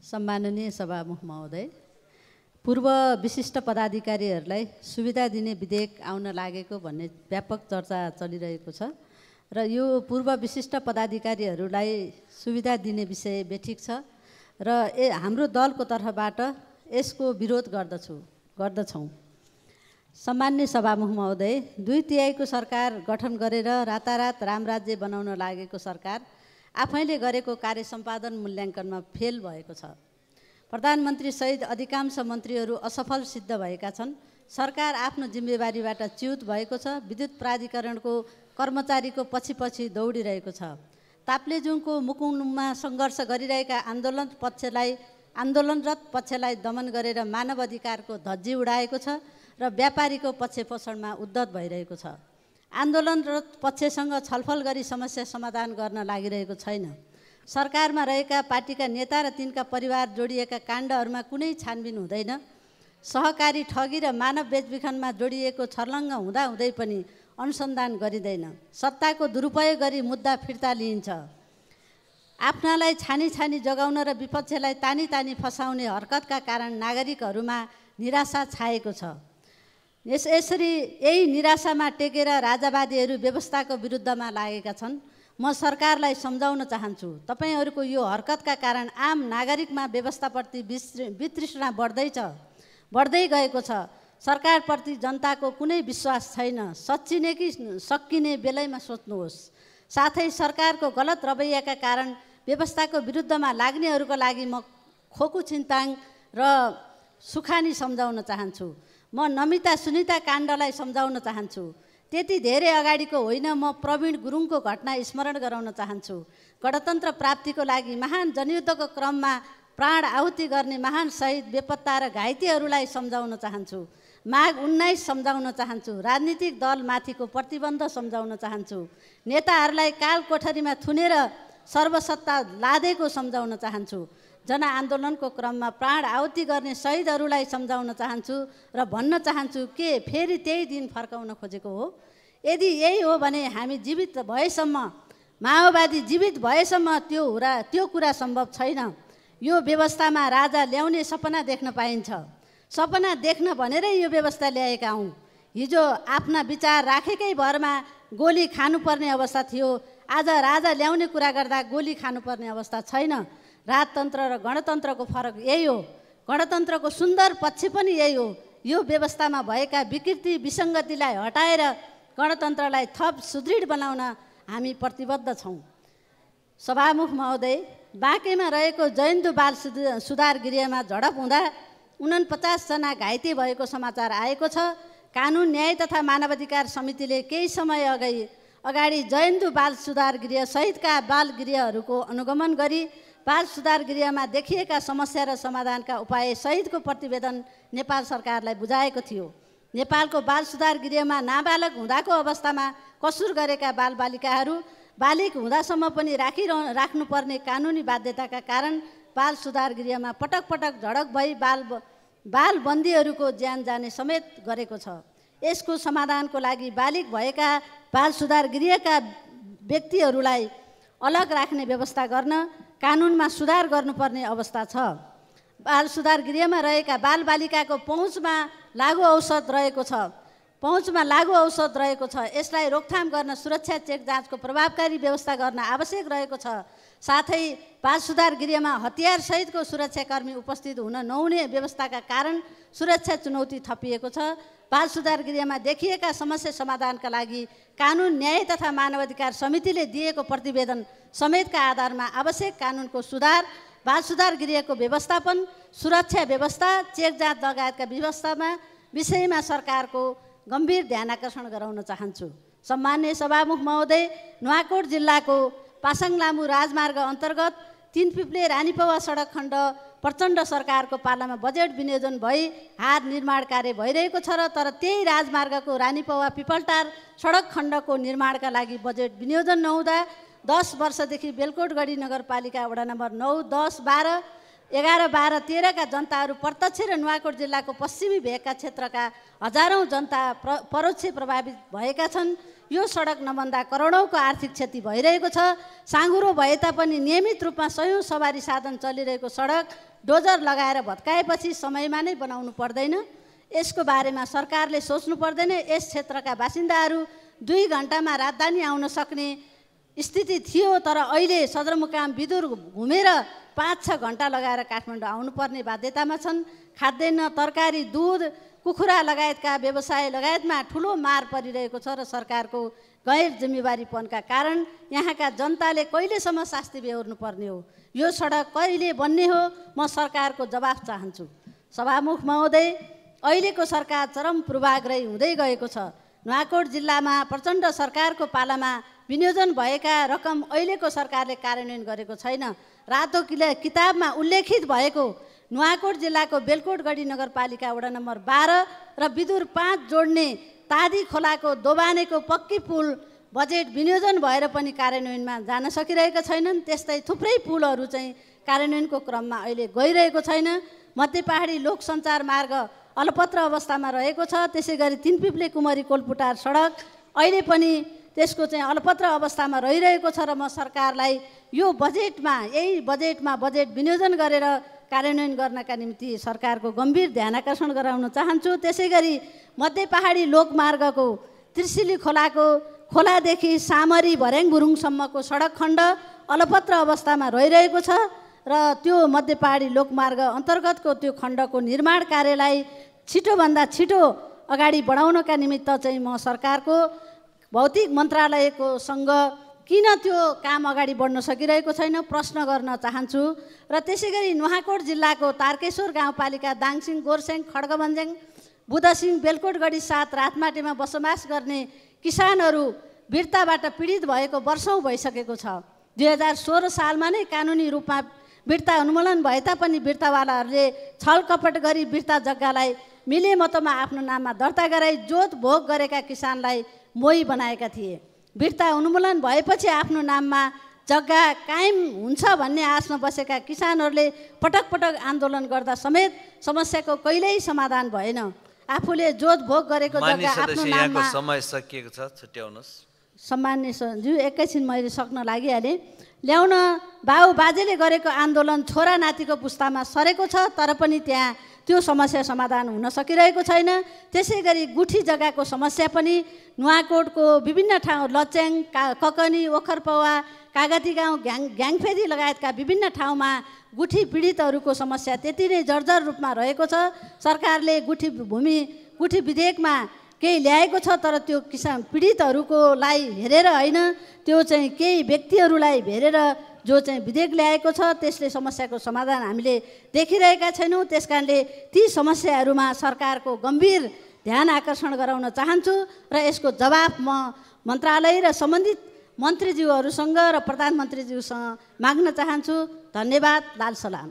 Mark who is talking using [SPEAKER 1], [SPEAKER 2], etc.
[SPEAKER 1] सम्माननीय सभामुख महोदय, पूर्व विशिष्ट पदाधिकारीहरूलाई सुविधा दिने विधेयक आउन लागेको भन्ने व्यापक चर्चा चलिरहेको छ र यो पूर्व विशिष्ट पदाधिकारीहरूलाई सुविधा दिने विषय बेठिक छ र हाम्रो दलको तर्फबाट यसको विरोध गर्दछौँ। सम्माननीय सभामुख महोदय, 2/3 सरकार गठन गरेर रातारात रामराज्य बनाउन लागेको सरकार आफैले गरेको कार्य सम्पादन मूल्याङ्कनमा फेल भएको छ। प्रधानमन्त्री सहित अधिकांश मन्त्रीहरू असफल सिद्ध भएका छन्। सरकार आफ्नो जिम्मेवारीबाट च्युत भएको छ। विद्युत प्राधिकरणको कर्मचारीको पछि दौडिरहेको छ। ताप्लेजुङको मुकुङमा सङ्घर्ष गरिरहेका आन्दोलनरत पक्षलाई दमन गरेर मानव अधिकारको धज्जी उडाएको छ र व्यापारीको पक्षपोषणमा उद्धत भइरहेको छ। आन्दोलनरत पक्षसँग छलफल गरी समस्या समाधान गर्न लागिरहेको छैन। सरकारमा रहेका पार्टीका नेता र तिनका परिवार जोडिएका काण्डहरूमा कुनै छानबिन हुँदैन। सहकारी ठगी र मानव बेचबिखनमा जोडिएको छर्लङ्ग हुँदाहुँदै पनि अनुसन्धान गरिँदैन। सत्ताको दुरुपयोग गरी मुद्दा फिर्ता लिइन्छ। आफ्नालाई छानी जगाउन र विपक्षलाई तानी फसाउने हरकतका कारण नागरिकहरूमा निराशा छाएको छ। यसरी यही निराशामा टेकेर राजावादीहरू व्यवस्थाको विरुद्धमा लागेका छन्। म सरकारलाई सम्झाउन चाहन्छु, तपाईहरूको यो हरकतका कारण आम नागरिकमा व्यवस्थाप्रति वितृष्णा बढ्दै गएको छ। सरकारप्रति जनताको कुनै विश्वास छैन। सच्चिने कि सकिने बेलैमा सोच्नुहोस्। साथै सरकारको गलत रवैयाका कारण व्यवस्थाको विरुद्धमा लाग्नेहरूको लागि म खोकु छिन्ताङ र सुखानी सम्झाउन चाहन्छु। म नमिता सुनिता काण्डलाई सम्झाउन चाहन्छु। त्यति धेरै अगाडिको होइन। म प्रवीण गुरुङको घटना स्मरण गराउन चाहन्छु। गणतन्त्र प्राप्तिको लागि महान जनयुद्धको क्रममा प्राण आहुति गर्ने महान शहीद, बेपत्ता र घाइतेहरूलाई सम्झाउन चाहन्छु। माघ 19 सम्झाउन चाहन्छु। राजनीतिक दलमाथिको प्रतिबन्ध सम्झाउन चाहन्छु। नेताहरूलाई काल कोठरीमा थुनेर सर्वसत्ता लादेको सम्झाउन चाहन्छु। जनआन्दोलनको क्रममा प्राण आहुति गर्ने शहीदहरूलाई सम्झाउन चाहन्छु र भन्न चाहन्छु के फेरि त्यही दिन फर्काउन खोजेको हो? यदि यही हो भने हामी जीवित भएसम्म, माओवादी जीवित भएसम्म त्यो कुरा सम्भव छैन। यो व्यवस्थामा राजा ल्याउने सपना देख्न पाइन्छ। सपना देख्न भनेरै यो व्यवस्था ल्याएका हौँ। हिजो आफ्ना विचार राखेकै भरमा गोली खानुपर्ने अवस्था थियो। आज राजा ल्याउने कुरा गर्दा गोली खानुपर्ने अवस्था छैन। राजतन्त्र र गणतन्त्रको फरक यही हो। गणतन्त्रको सुन्दर पक्ष पनि यही हो। यो व्यवस्थामा भएका विकृति विसङ्गतिलाई हटाएर गणतन्त्रलाई थप सुदृढ बनाउन हामी प्रतिबद्ध छौँ। सभामुख महोदय, बाँकेमा रहेको जयन्दु बाल सुधार गृहमा झडप हुँदा 49 जना घाइते भएको समाचार आएको छ। कानुन न्याय तथा मानवाधिकार समितिले केही समय अगाडि जयन्दु बाल सुधार गृह सहितका बाल गृहहरूको अनुगमन गरी बाल सुधार गृहमा देखिएका समस्या र समाधानका उपाय सहितको प्रतिवेदन नेपाल सरकारलाई बुझाएको थियो। नेपालको बाल सुधार गृहमा नाबालक हुँदाको अवस्थामा कसुर गरेका बालबालिकाहरू बालिक हुँदासम्म पनि राख्नुपर्ने कानुनी बाध्यताका कारण बाल सुधार गृहमा पटक झडक भई बाल बन्दीहरूको ज्यान जाने समेत गरेको छ। यसको समाधानको लागि बालिक भएका बाल सुधार गृहका व्यक्तिहरूलाई अलग राख्ने व्यवस्था गर्न कानुनमा सुधार गर्नुपर्ने अवस्था छ। बाल सुधार गृहमा रहेका बालबालिकाको पहुँचमा लागु औषध रहेको छ। यसलाई रोकथाम गर्न सुरक्षा चेक जाँचको प्रभावकारी व्यवस्था गर्न आवश्यक रहेको छ। साथै बाल सुधार गृहमा हतियार सहितको सुरक्षाकर्मी उपस्थित हुन नहुने व्यवस्थाका कारण सुरक्षा चुनौती थपिएको छ। बाल सुधार गृहमा देखिएका समस्या समाधानका लागि कानुन न्याय तथा मानवाधिकार समितिले दिएको प्रतिवेदन समेतका आधारमा आवश्यक कानुनको सुधार, बाल सुधार गृहको व्यवस्थापन, सुरक्षा व्यवस्था, चेक जाँच लगायतका विषयमा सरकारको गम्भीर ध्यान आकर्षण गराउन चाहन्छु। सम्माननीय सभामुख महोदय, नुवाकोट जिल्लाको पासाङ लामु राजमार्ग अन्तर्गत 3 पिप्ले रानीपौवा सडक खण्ड प्रचण्ड सरकारको पालामा बजेट विनियोजन भई हाल निर्माण कार्य भइरहेको छ र तर त्यही राजमार्गको रानीपौवा पिपलटार सडक खण्डको निर्माणका लागि बजेट विनियोजन नहुँदा 10 वर्षदेखि बेलकोटगढी नगरपालिका वडा नम्बर 9, 10, 12, 11, 12, 13 का जनताहरू प्रत्यक्ष र नुवाकोट जिल्लाको पश्चिमी भेगका क्षेत्रका हजारौँ जनता परोक्ष प्रभावित भएका छन्। यो सडक नबन्दा करोडौँको आर्थिक क्षति भइरहेको छ। साँघुरो भए तापनि नियमित रूपमा सयौँ सवारी साधन चलिरहेको सडक डोजर लगाएर भत्काएपछि समयमा नै बनाउनु पर्दैन? यसको बारेमा सरकारले सोच्नु पर्दैन? यस क्षेत्रका बासिन्दाहरू 2 घण्टामा राजधानी आउन सक्ने स्थिति थियो, तर अहिले सदरमुकाम विदुर घुमेर 5-6 घण्टा लगाएर काठमाडौँ आउनुपर्ने बाध्यतामा छन्। खाद्यान्न, तरकारी, दूध, कुखुरा लगायतका व्यवसाय लगायतमा ठुलो मार परिरहेको छ र सरकारको गैर जिम्मेवारीपनका कारण यहाँका जनताले कहिलेसम्म शास्ति बेहोर्नु पर्ने हो? यो सडक कहिले बन्ने हो? म सरकारको जवाफ चाहन्छु। सभामुख महोदय, अहिलेको सरकार चरम पूर्वाग्रही हुँदै गएको छ। नुवाकोट जिल्लामा प्रचण्ड सरकारको पालामा विनियोजन भएका रकम अहिलेको सरकारले कार्यान्वयन गरेको छैन। रातो किताबमा उल्लेखित भएको नुवाकोट जिल्लाको बेलकोटगढी नगरपालिका वडा नम्बर 12 र विदुर 5 जोड्ने तादी खोलाको दोबानेको पक्की पुल बजेट विनियोजन भएर पनि कार्यान्वयनमा जान सकिरहेका छैनन्। त्यस्तै थुप्रै पुलहरू चाहिँ कार्यान्वयनको क्रममा अहिले गइरहेको छैन। मध्य पहाडी लोक सञ्चार मार्ग अलपत्र अवस्थामा रहेको छ। त्यसै गरी तिनपिप्ले कुमरी कोलपुटार सडक अहिले पनि त्यसको चाहिँ अलपत्र अवस्थामा रहिरहेको छ र म सरकारलाई यो यही बजेटमा बजेट विनियोजन गरेर कार्यान्वयन गर्नका निम्ति सरकारको गम्भीर ध्यान आकर्षण गराउन चाहन्छु। त्यसै गरी मध्य पहाडी लोकमार्गको त्रिशुली खोलादेखि सामरी भर्याङ-गुरुङसम्मको सडक खण्ड अलपत्र अवस्थामा रहिरहेको छ र त्यो मध्य पहाडी लोकमार्ग अन्तर्गतको त्यो खण्डको निर्माण कार्यलाई छिटोभन्दा छिटो अगाडि बढाउनका निमित्त चाहिँ म सरकारको भौतिक मन्त्रालयको सँग किन त्यो काम अगाडि बढ्न सकिरहेको छैन प्रश्न गर्न चाहन्छु। र त्यसै गरी नुवाकोट जिल्लाको तारकेश्वर गाउँपालिका दाङसिङ, गोरसेङ, खड्गभन्ज्याङ, बुधसिङ, बेलकोटगढी 7 रातमाटेमा बसोबास गर्ने किसानहरू वीरताबाट पीडित भएको वर्षौँ भइसकेको छ। 2016 सालमा नै कानुनी रूपमा वीरता उन्मूलन भए तापनि वीरतावालाहरूले छलकपट गरी वीरता जग्गालाई मिलेमतोमा आफ्नो नाममा दर्ता गराई जोत भोग गरेका किसानलाई मोही बनाएका थिए। वीरता उन्मूलन भएपछि आफ्नो नाममा जग्गा कायम हुन्छ भन्ने आशमा बसेका किसानहरूले पटक पटक आन्दोलन गर्दा समेत समस्याको कहिल्यै समाधान भएन। आफूले जोत भोग गरेको जग्गा आफ्नो नाममा
[SPEAKER 2] समय सकिएको छ, छुट्याउनुस्।
[SPEAKER 1] सम्माननीय सचिव, एकैछिन मैले सक्न लागिहालेँ। ल्याउन बाउ बाजेले गरेको आन्दोलन छोरा नातिको पुस्तामा सरेको छ, तर पनि त्यहाँ त्यो समस्या समाधान हुन सकिरहेको छैन। त्यसै गरी गुठी जग्गाको समस्या पनि नुवाकोटको विभिन्न ठाउँ लच्याङ, ककनी, ओखरपौवा, कागती गाउँ, ग्याङफेदी लगायतका विभिन्न ठाउँमा गुठी पीडितहरूको समस्या त्यति नै जर्जर रूपमा रहेको छ। सरकारले गुठी विधेयकमा केही ल्याएको छ, तर त्यो किसान पीडितहरूलाई हेरेर होइन, त्यो चाहिँ केही व्यक्तिहरूलाई हेरेर जो चाहिँ विधेयक ल्याएको छ त्यसले समस्याको समाधान हामीले देखिरहेका छैनौँ। त्यसकारणले ती समस्याहरूमा सरकारको गम्भीर ध्यान आकर्षण गराउन चाहन्छु र यसको जवाफ म मन्त्रालय र सम्बन्धित मन्त्रीज्यूहरूसँग र प्रधानमन्त्रीज्यूसँग माग्न चाहन्छु। धन्यवाद। लाल सलाम।